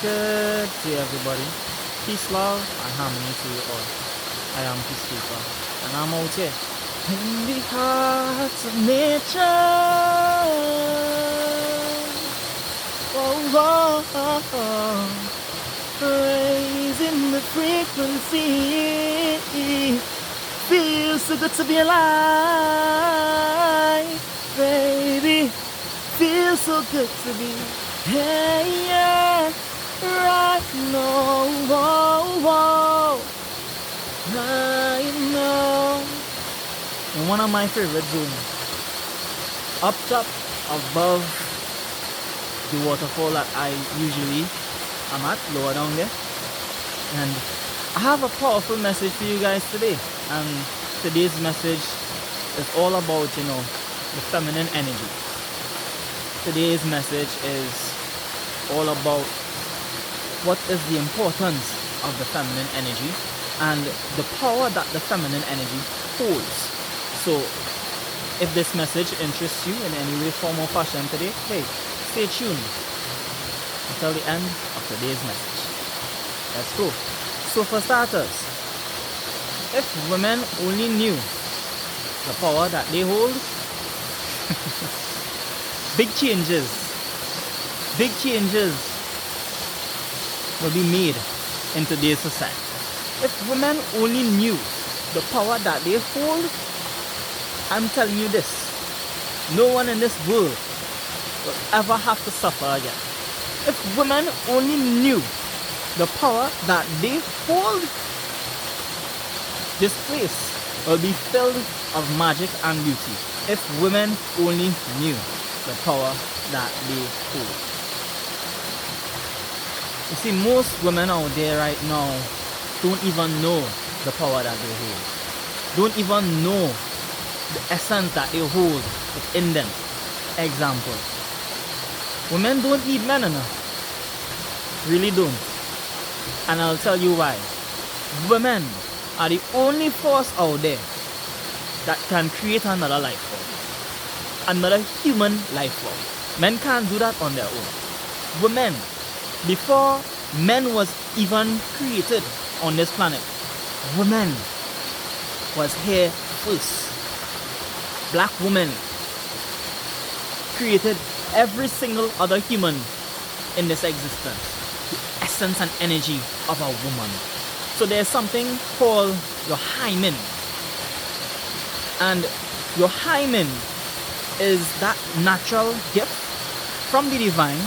Good to everybody. Peace, love, and harmony to you all. I am Peacekeeper, and I'm out here in the heart of nature. Oh, oh, oh. Raising the frequency. Feels so good to be alive, baby. Feels so good to be hey, yeah, right now, whoa, whoa, right now. In one of my favorite zones, up top, above the waterfall that I usually am at, lower down there. And I have a powerful message for you guys today. And today's message is all about, the feminine energy. Today's message is all about what is the importance of the feminine energy and the power that the feminine energy holds. So if this message interests you in any way, form or fashion today, hey, stay tuned until the end of today's message. Let's go. So for starters, if women only knew the power that they hold, big changes will be made in today's society. If women only knew the power that they hold, I'm telling you this, no one in this world will ever have to suffer again. If women only knew the power that they hold, this place will be filled of magic and beauty. If women only knew the power that they hold. You see, most women out there right now don't even know the power that they hold. Don't even know the essence that they hold within them. Example, women don't need men enough. Really don't. And I'll tell you why. Women are the only force out there that can create another life form. Another human life form. Men can't do that on their own. Women, before men was even created on this planet, women was here first. Black women created every single other human in this existence. The essence and energy of a woman. So there's something called your hymen. And your hymen is that natural gift from the divine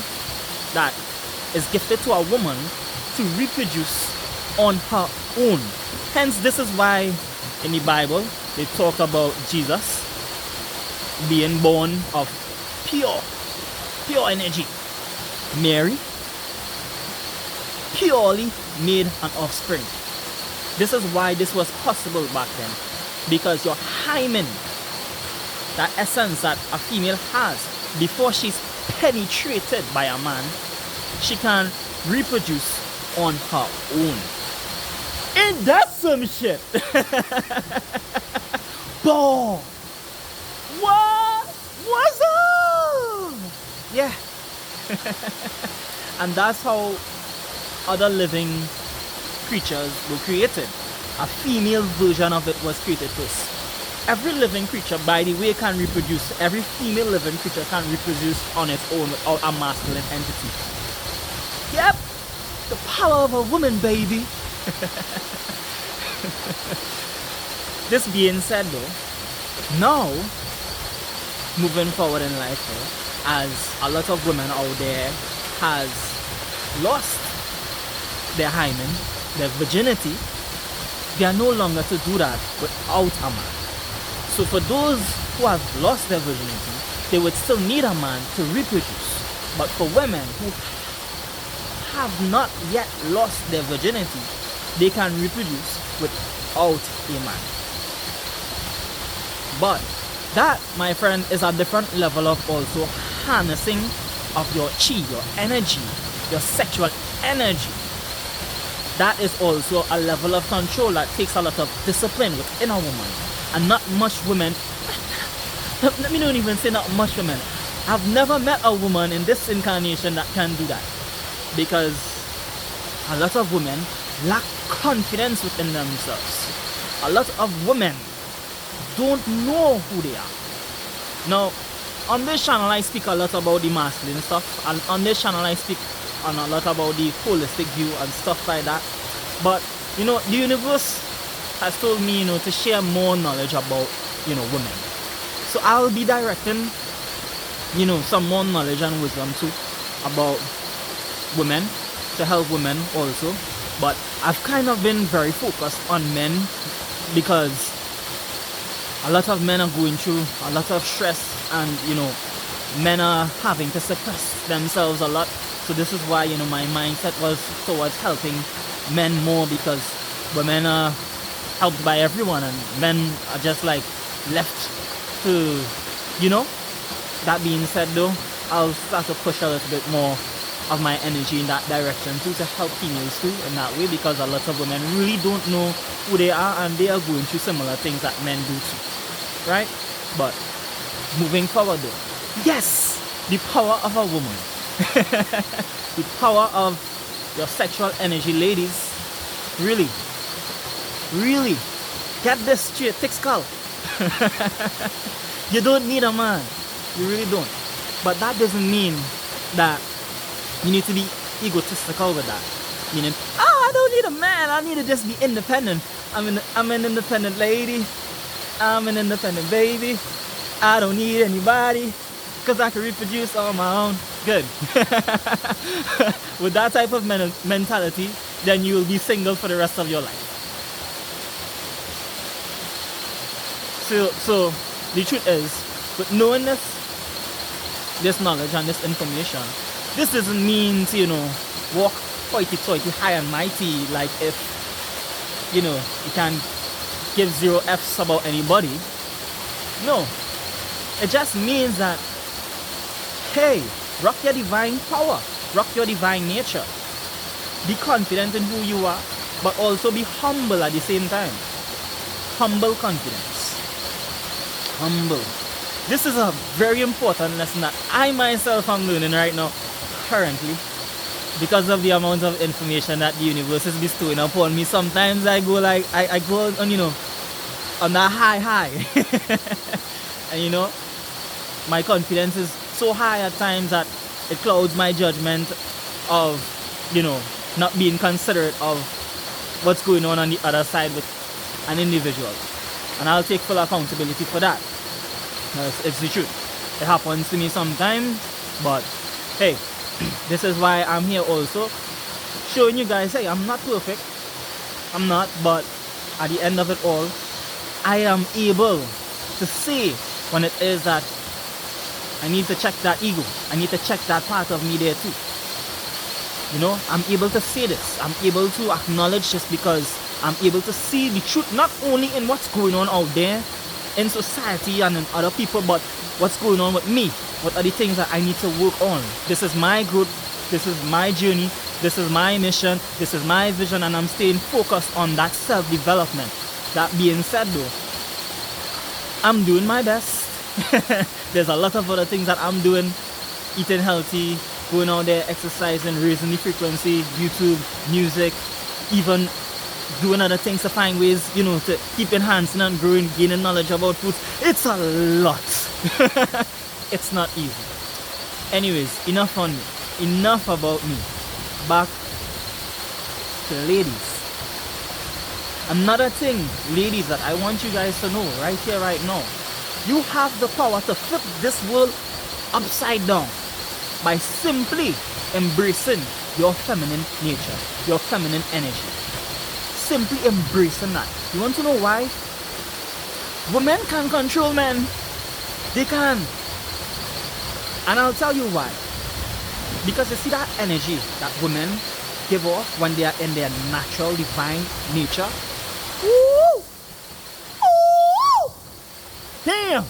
that is gifted to a woman to reproduce on her own. Hence, this is why in the Bible they talk about Jesus being born of pure energy. Mary purely made an offspring. This is why this was possible back then. Because your hymen, that essence that a female has before she's penetrated by a man, she can reproduce on her own. Ain't that some shit? Boom! What? What's up? Yeah. And that's how other living creatures were created. A female version of it was created first. Every living creature, by the way, can reproduce. Every female living creature can reproduce on its own without a masculine entity. Yep, the power of a woman, baby. This being said though, now, moving forward in life though, as a lot of women out there has lost their hymen, their virginity, they are no longer to do that without a man. So for those who have lost their virginity, they would still need a man to reproduce. But for women who have not yet lost their virginity, they can reproduce without a man. But that, my friend, is a different level of also harnessing of your chi, your energy, your sexual energy. That is also a level of control that takes a lot of discipline within a woman. And not much women, let me not even say not much women. I've never met a woman in this incarnation that can do that. Because a lot of women lack confidence within themselves. A lot of women don't know who they are. Now, on this channel I speak a lot about the masculine stuff, and on this channel I speak a lot about the holistic view and stuff like that. But you know, the universe has told me, you know, to share more knowledge about, you know, women. So I'll be directing, you know, some more knowledge and wisdom too about women, to help women also. But I've kind of been very focused on men because a lot of men are going through a lot of stress, and you know, men are having to suppress themselves a lot. So this is why, you know, my mindset was towards helping men more, because women are helped by everyone and men are just like left to, you know. That being said though, I'll start to push a little bit more of my energy in that direction too, to help females too in that way, because a lot of women really don't know who they are and they are going through similar things that men do too, right? But moving forward though, yes, the power of a woman. The power of your sexual energy, ladies. Really get this straight, thick skull. You don't need a man, you really don't. But that doesn't mean that you need to be egotistical with that. Meaning, oh, I don't need a man, I need to just be independent. I'm an independent lady, I'm an independent baby, I don't need anybody because I can reproduce on my own. Good. With that type of mentality, then you will be single for the rest of your life. So the truth is, with knowing this knowledge and this information, this doesn't mean to, you know, walk hoity-toity, high and mighty, like if, you know, you can give 0 F's about anybody. No. It just means that, hey, rock your divine power, rock your divine nature. Be confident in who you are, but also be humble at the same time. Humble confidence. Humble. This is a very important lesson that I myself am learning right now, currently, because of the amount of information that the universe is bestowing upon me. Sometimes I go like, I go on, you know, on that high. And you know, my confidence is so high at times that it clouds my judgment of, you know, not being considerate of what's going on the other side with an individual. And I'll take full accountability for that. It's the truth. It happens to me sometimes, but hey, this is why I'm here also, showing you guys, hey, I'm not perfect. I'm not, but at the end of it all, I am able to see when it is that I need to check that ego. I need to check that part of me there too. You know, I'm able to say this. I'm able to acknowledge this because I'm able to see the truth, not only in what's going on out there in society and in other people, but what's going on with me. What are the things that I need to work on? This is my growth. This is my journey. This is my mission. This is my vision, and I'm staying focused on that self-development. That being said though, I'm doing my best. There's a lot of other things that I'm doing. Eating healthy, going out there, exercising, raising the frequency, YouTube, music, even doing other things to find ways, you know, to keep enhancing and growing, gaining knowledge about food. It's a lot. It's not easy. Anyways, enough on me. Enough about me. Back to the ladies. Another thing, ladies, that I want you guys to know right here, right now. You have the power to flip this world upside down by simply embracing your feminine nature, your feminine energy. Simply embracing that. You want to know why? Women can control men. They can. And I'll tell you why. Because you see that energy that women give off when they are in their natural divine nature. Woo! Woo! Damn!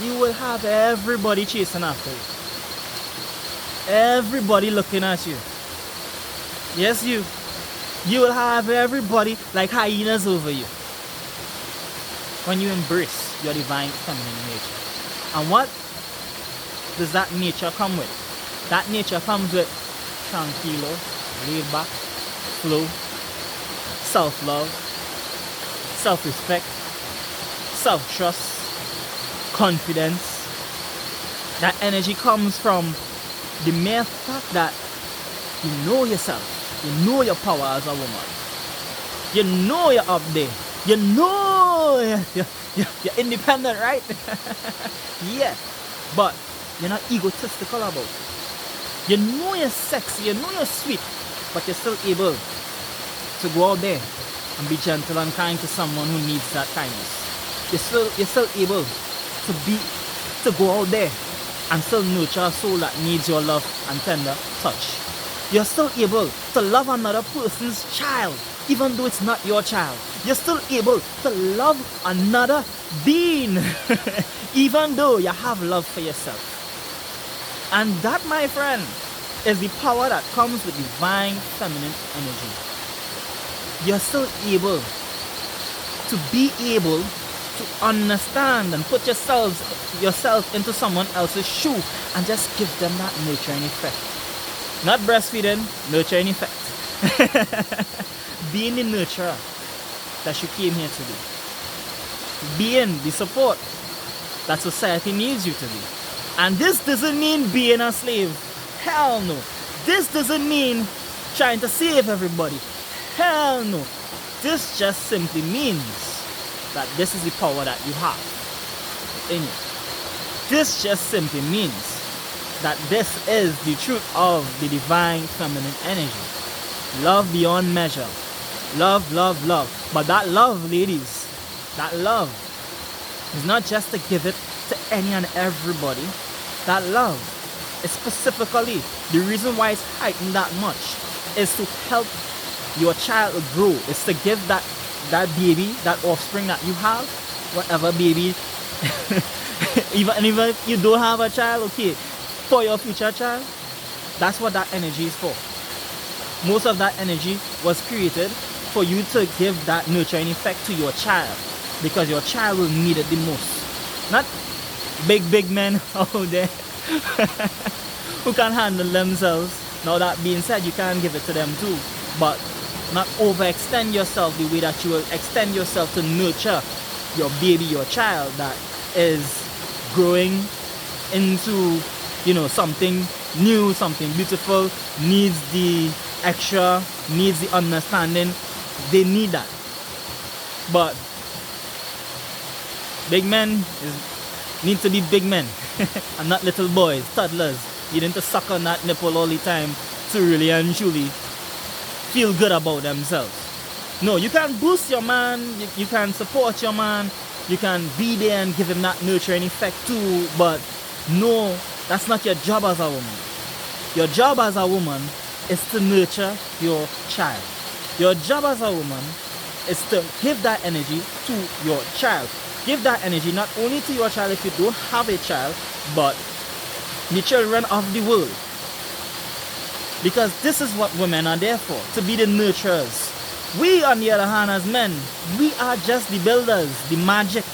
You will have everybody chasing after you. Everybody looking at you. Yes, you. You will have everybody like hyenas over you. When you embrace your divine feminine nature. And what does that nature come with? That nature comes with tranquilo, laid back, flow, self-love, self-respect, self-trust, confidence. That energy comes from the mere fact that you know yourself. You know your power as a woman. You know you're up there. You know you're independent, right? Yeah. But you're not egotistical about it. You know you're sexy. You know you're sweet. But you're still able to go out there and be gentle and kind to someone who needs that kindness. You're still able to go out there and still nurture a soul that needs your love and tender touch. You're still able to love another person's child, even though it's not your child. You're still able to love another being, even though you have love for yourself. And that, my friend, is the power that comes with divine feminine energy. You're still able to understand and put yourself into someone else's shoe and just give them that nurturing effect. Not breastfeeding, nurturing effect. Being the nurturer that you came here to be. Being the support that society needs you to be. And this doesn't mean being a slave. Hell no. This doesn't mean trying to save everybody. Hell no. This just simply means that this is the power that you have in you. This just simply means that this is the truth of the divine feminine energy. Love beyond measure. Love, love, love. But that love, ladies, that love is not just to give it to any and everybody. That love is specifically, the reason why it's heightened that much is to help your child grow. It's to give that baby, that offspring that you have, whatever baby, even if you don't have a child, okay, for your future child, that's what that energy is for. Most of that energy was created for you to give that nurturing effect to your child, because your child will need it the most. Not big men out there who can handle themselves. Now that being said, you can give it to them too, but not overextend yourself the way that you will extend yourself to nurture your baby, your child that is growing into, something new, something beautiful, needs the extra, needs the understanding. They need that. But big men need to be big men and not little boys, toddlers, needing to suck on that nipple all the time to really and truly feel good about themselves. No, you can boost your man, you can support your man, you can be there and give him that nurturing effect too, but no, that's not your job as a woman. Your job as a woman is to nurture your child. Your job as a woman is to give that energy to your child. Give that energy not only to your child if you don't have a child, but the children of the world. Because this is what women are there for, to be the nurturers. We, on the other hand, as men, we are just the builders, the magic.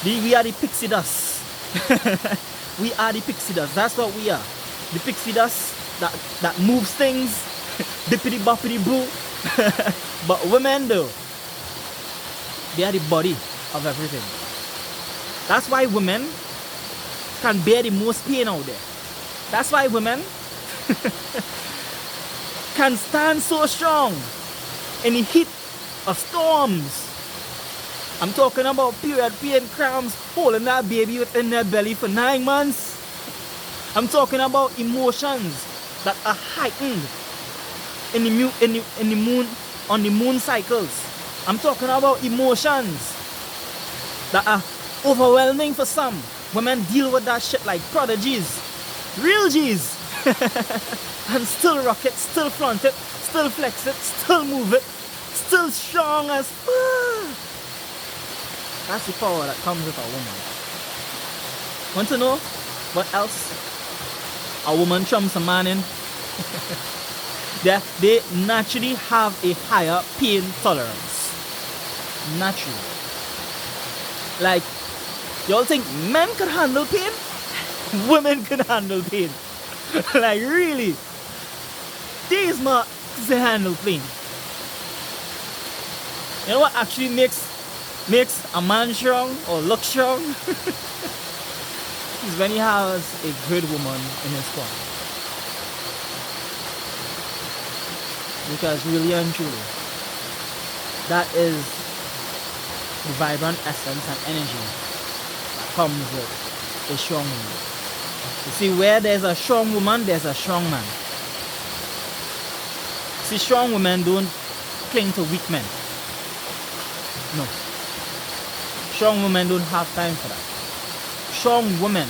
We are the pixie dust. We are the pixie dust. That's what we are. The pixie dust that moves things, bippity boppity boo. But women, though, they are the body of everything. That's why women can bear the most pain out there. That's why women can stand so strong in the heat of storms. I'm talking about period pain, cramps, holding that baby within their belly for 9 months. I'm talking about emotions that are heightened in the moon, on the moon cycles. I'm talking about emotions that are overwhelming for some. Women deal with that shit like prodigies, real G's, and still rock it, still flaunt it, still flex it, still move it, still strong as fuck. That's the power that comes with a woman. Want to know what else a woman trumps a man in? They naturally have a higher pain tolerance. Naturally. Like, y'all think men can handle pain? Women can handle pain. Like, really? these marks they handle clean. You know what actually makes a man strong or look strong? Is when he has a good woman in his corner. Because really and truly, that is the vibrant essence and energy that comes with a strong woman. You see, where there's a strong woman, there's a strong man. See, strong women don't cling to weak men. No. Strong women don't have time for that. Strong women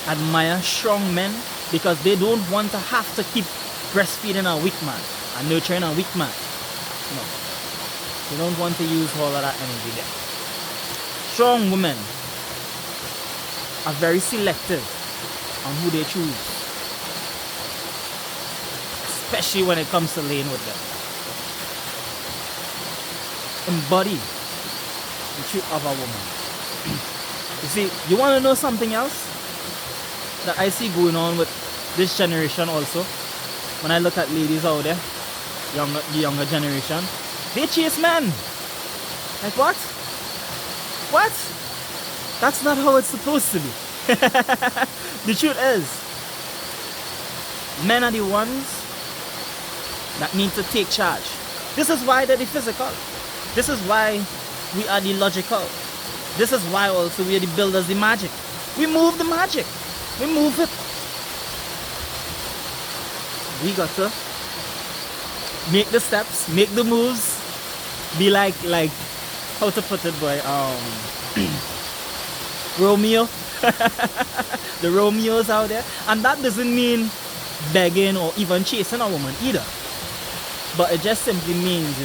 admire strong men because they don't want to have to keep breastfeeding a weak man and nurturing a weak man. No. They don't want to use all of that energy there. Strong women are very selective on who they choose, especially when it comes to laying with them. Embody the truth of a woman. You see, you want to know something else that I see going on with this generation also? When I look at ladies out there, the younger generation, they chase men. Like what? What? That's not how it's supposed to be. The truth is, men are the ones that need to take charge. This is why they're the physical. This is why we are the logical. This is why also we are the builders, the magic. We move the magic. We move it. We got to make the steps, make the moves, be like how to put it, boy, Romeo. The Romeos out there. And that doesn't mean begging or even chasing a woman either. But it just simply means,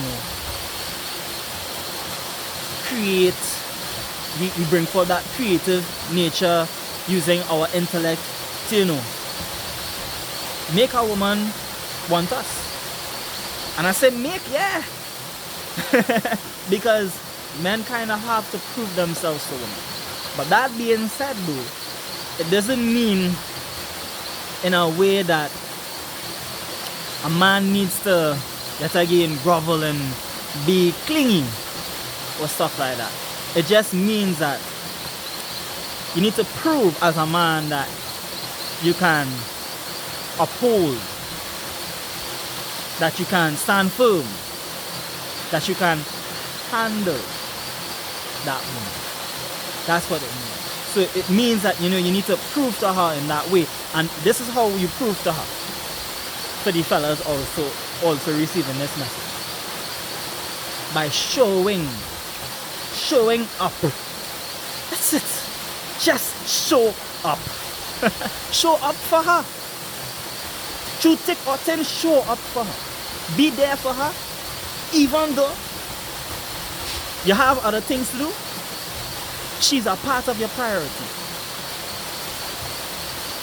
we bring forth that creative nature using our intellect to, make a woman want us. And I say make, yeah. Because men kind of have to prove themselves to women. But that being said though, it doesn't mean in a way that a man needs to, yet again, grovel and be clingy or stuff like that. It just means that you need to prove as a man that you can uphold, that you can stand firm, that you can handle that woman. That's what it means. So it means that you need to prove to her in that way. And this is how you prove to her. For the fellas also receiving this message. By showing up. That's it. Just show up. Show up for her. Through thick or thin, show up for her. Be there for her. Even though you have other things to do, she's a part of your priority.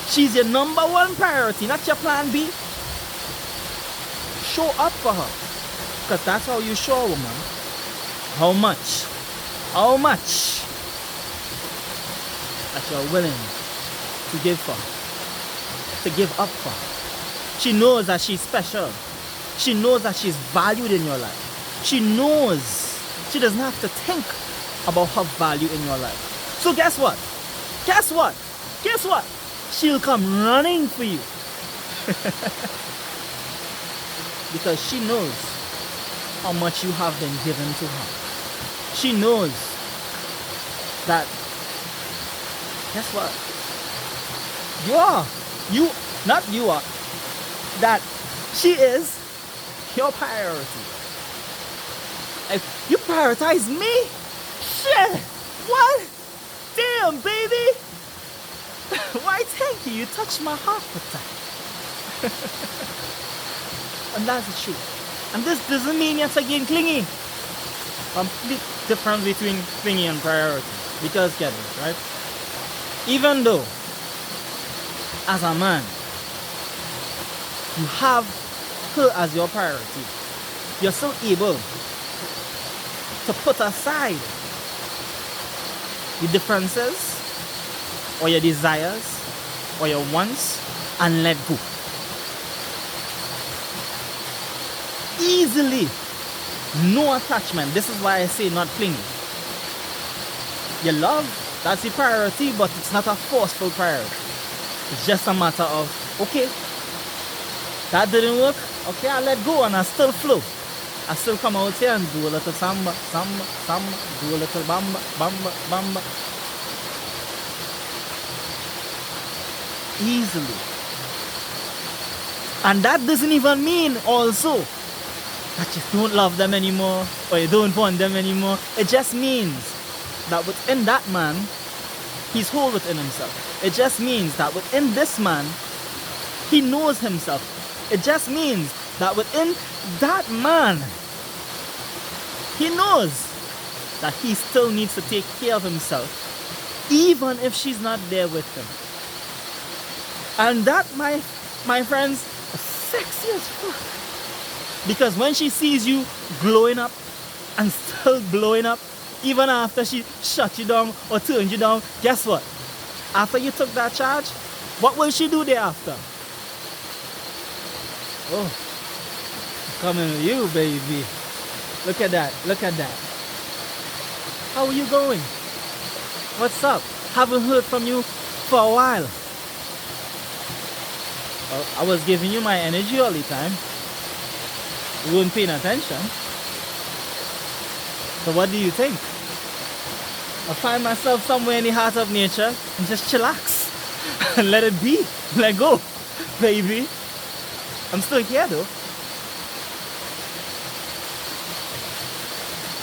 She's your number one priority, not your plan B. Show up for her. Because that's how you show a woman how much that you're willing to give for her, to give up for her. She knows that she's special. She knows that she's valued in your life. She knows she doesn't have to think about her value in your life. So guess what? She'll come running for you. Because she knows how much you have been given to her. She knows that, guess what? That she is your priority. If you prioritize me, shit, what? Damn, baby. Why, thank you. You touched my heart with that. And that's the truth. And this doesn't mean you're again clingy. Complete difference between clingy and priority. Because get this, right? Even though, as a man, you have her as your priority, you're still able to put aside your differences or your desires or your wants and let go. Easily. No attachment. This is why I say not clingy. Your love, that's the priority, but it's not a forceful priority. It's just a matter of, okay, that didn't work. Okay, I let go and I still flow. I still come out here and do a little samba, samba, samba, do a little bamba, bamba, bamba. Easily. And that doesn't even mean also that you don't love them anymore or you don't want them anymore. It just means that within that man, he's whole within himself. It just means that within this man, he knows himself. It just means that within that man, he knows that he still needs to take care of himself, even if she's not there with him. And that, my friends, is sexy as fuck. Because when she sees you glowing up and still blowing up, even after she shut you down or turned you down, guess what? After you took that charge, what will she do thereafter? Oh, coming with you, baby. Look at that, look at that. How are you going? What's up? Haven't heard from you for a while. Well, I was giving you my energy all the time. You weren't paying attention. So what do you think? I find myself somewhere in the heart of nature and just chillax and let it be. Let go, baby. I'm still here though.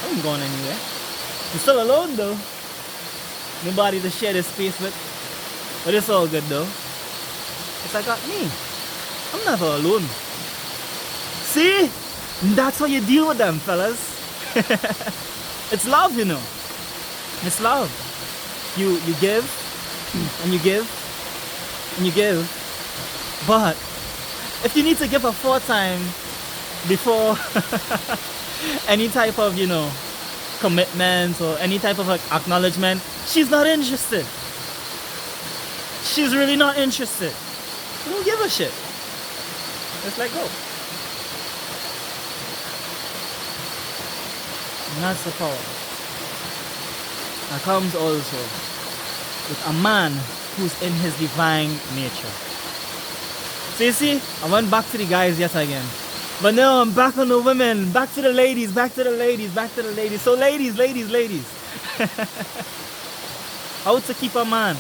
I ain't going anywhere. I'm still alone though. Nobody to share this space with. But it's all good though. It's I got me. I'm never alone. See? That's how you deal with them, fellas. It's love, you know. It's love. You give and you give and you give. But if you need to give her 4 times before any type of, commitment or any type of acknowledgement, she's not interested. She's really not interested. You don't give a shit. Just let go. And that's the power. That comes also with a man who's in his divine nature. So you see, I went back to the guys yet again. But now I'm back on the women. Back to the ladies, back to the ladies, back to the ladies. So ladies. How to keep a man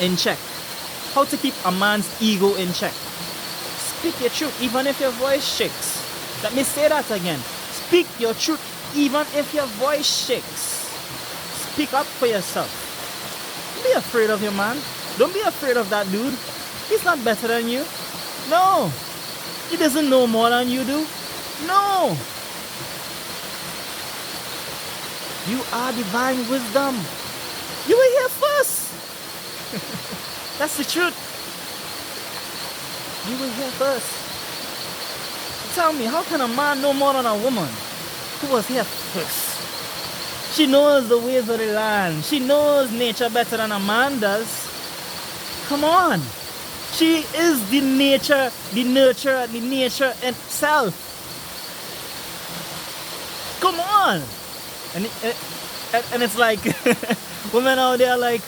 in check. How to keep a man's ego in check. Speak your truth even if your voice shakes. Let me say that again. Speak your truth even if your voice shakes. Speak up for yourself. Don't be afraid of your man. Don't be afraid of that dude. He's not better than you. No. He doesn't know more than you do. No. You are divine wisdom. You were here first. That's the truth. You were here first. Tell me, how can a man know more than a woman who was here first? She knows the ways of the land. She knows nature better than a man does. Come on. She is the nature, the nurture, the nature itself. Come on. And it's like, women out there like,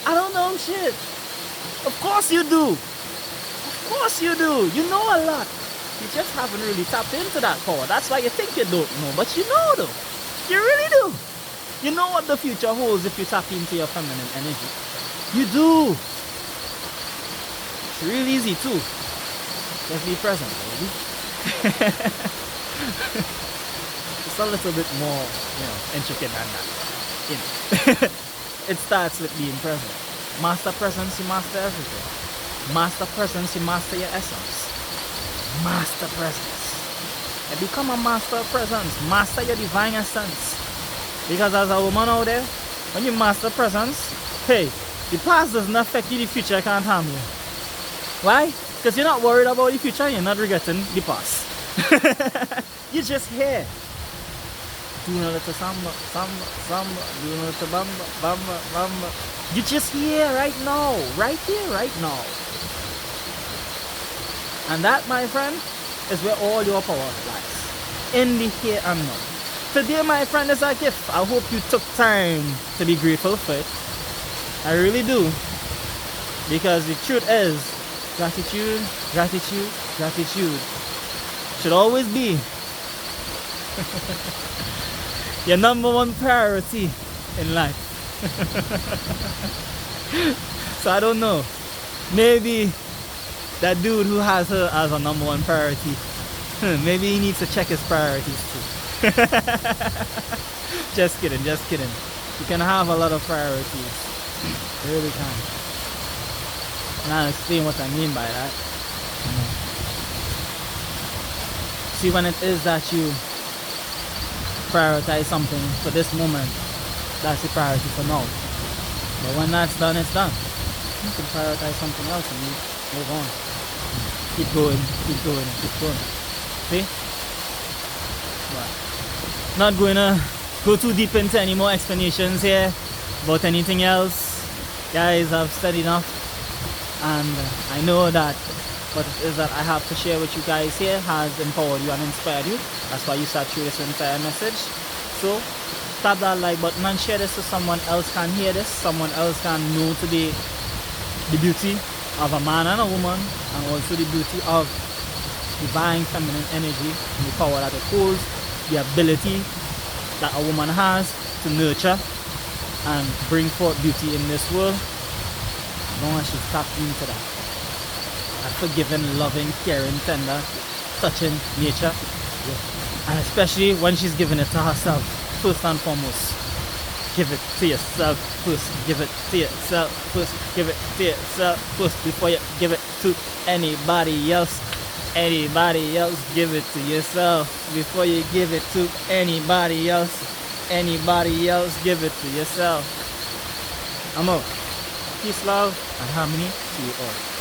I don't know shit. Of course you do. Of course you do. You know a lot. You just haven't really tapped into that power. That's why you think you don't know. But you know though. You really do. You know what the future holds if you tap into your feminine energy. You do. It's real easy too. Just be present, baby. It's a little bit more, intricate than that. It starts with being present. Master presence, you master everything. Master presence, you master your essence. Master presence. And become a master of presence. Master your divine essence. Because as a woman out there, when you master presence, hey, the past doesn't affect you, the future can't harm you. Why? Because you're not worried about the future, you're not regretting the past. You're just here. Doing a little samba, samba, samba, doing a little bamba, bamba, bamba. You're just here right now. Right here, right now. And that, my friend, is where all your power lies. In the here and now. Today, my friend, is a gift. I hope you took time to be grateful for it. I really do. Because the truth is, gratitude, gratitude, gratitude should always be your number one priority in life. So I don't know. Maybe that dude who has her as a number one priority, maybe he needs to check his priorities too. Just kidding, just kidding. You can have a lot of priorities. You really can. And I'll explain what I mean by that. See, when it is that you prioritize something for this moment, that's the priority for now. But when that's done, it's done. You can prioritize something else and you move on. Keep going, keep going, keep going. See? But not going to go too deep into any more explanations here about anything else. Guys, I've studied enough, and I know that what it is that I have to share with you guys here has empowered you and inspired you. That's why you sat through this entire message. So tap that like button and share this so someone else can hear this, someone else can know today the beauty of a man and a woman, and also the beauty of divine feminine energy and the power that it holds, the ability that a woman has to nurture and bring forth beauty in this world. No one should tap into that. A forgiving, loving, caring, tender, touching nature. Yeah. And especially when she's giving it to herself, first and foremost. Give it to yourself first. Give it to yourself first. Give it to yourself first before you give it to anybody else. Anybody else, give it to yourself before you give it to anybody else. Anybody else, give it to yourself. I'm out. Peace, love, and harmony to you all.